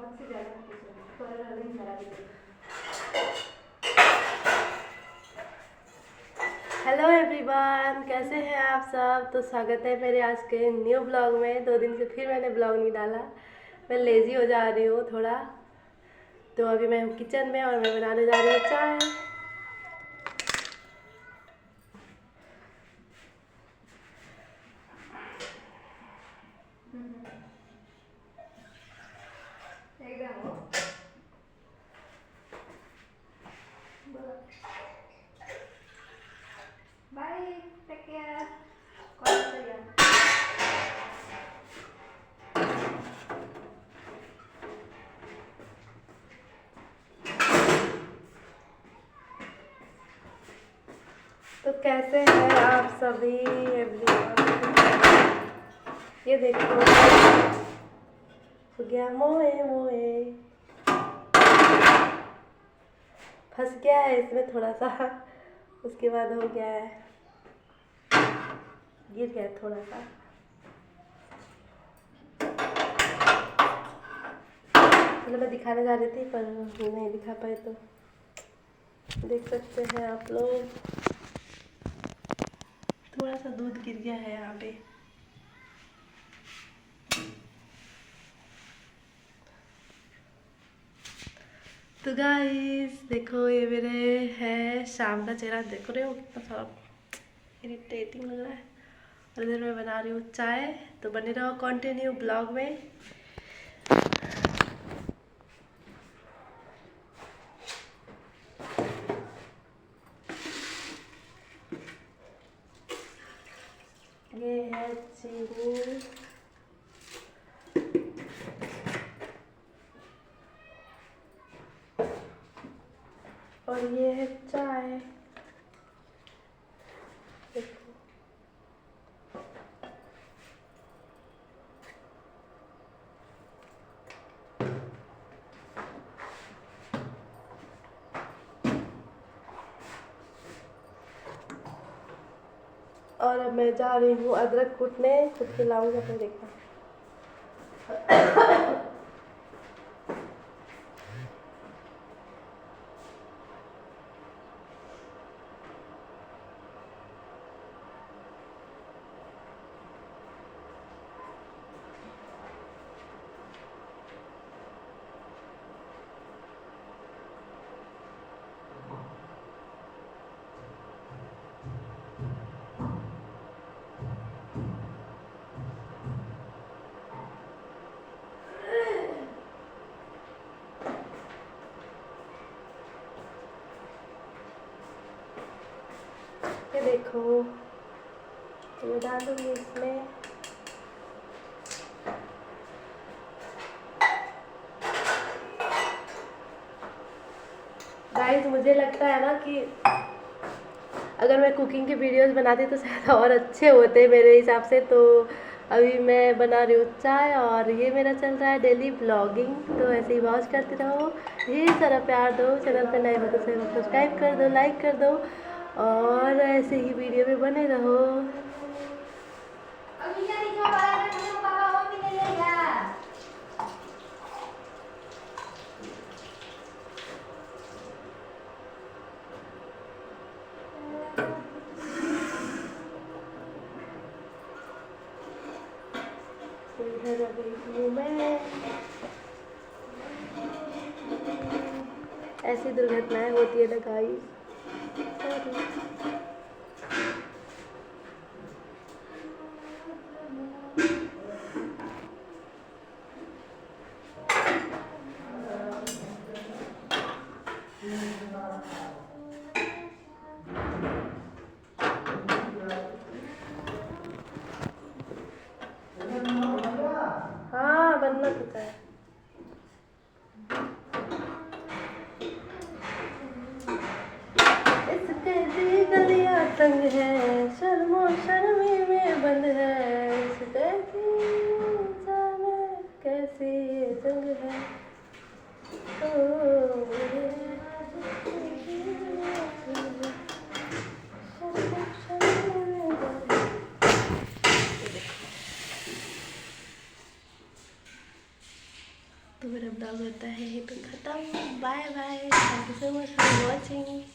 हद से ज़्यादा थोड़ा नहीं करा देते। हेलो एवरीवन, कैसे हैं आप सब। तो स्वागत है मेरे आज के न्यू ब्लॉग में। 2 दिन से फिर मैंने ब्लॉग नहीं डाला, मैं लेज़ी हो जा रही हूँ थोड़ा। तो अभी मैं हूँ किचन में और मैं बनाने जा रही हूँ चाय। Bye, take care. तो कैसे हैं आप सभी एवरीवन। ये देखो हो गया मोए मोए, फंस गया है इसमें थोड़ा सा, उसके बाद हो गया है, गिर गया थोड़ा सा। मतलब मैं दिखाने जा रही थी पर नहीं दिखा पाए, तो देख सकते हैं आप लोग। थोड़ा सा दूध गिर गया है यहाँ पे। तो गाइस देखो, ये मेरे है शाम का चेहरा, देख रहे हो कितना सारा इरिटेटिंग लग रहा है। और इधर मैं बना रही हूँ चाय। तो बने रहो कंटिन्यू ब्लॉग में। ये है चीनी, और ये है चाय। देखो और अब मैं जा रही हूँ अदरक कूटने, खुद के लाऊंगा फिर देखना। ये देखो, ये डालूंगी इसमें। गाइस मुझे लगता है ना कि अगर मैं कुकिंग की वीडियोस बनाती तो शायद और अच्छे होते मेरे हिसाब से। तो अभी मैं बना रही हूँ चाय और ये मेरा चल रहा है डेली ब्लॉगिंग। तो ऐसे ही वॉच करते रहो, ढेर सारा प्यार दो। चैनल पर नए हो तो सब्सक्राइब कर दो, लाइक कर दो, और ऐसे ही वीडियो में बने रहो। इधर अभी हूँ मैं। ऐसी दुर्घटनाएं होती है ना गाइस। हाँ बनना पड़ता है। इसके दी गलियां तंग है, शर्मो शर्मी में बंद है। इसके जाने कैसी जंग है। तो मेरा ब्लॉग होता है यहीं पे ख़त्म। Bye bye, thank you so much for watching.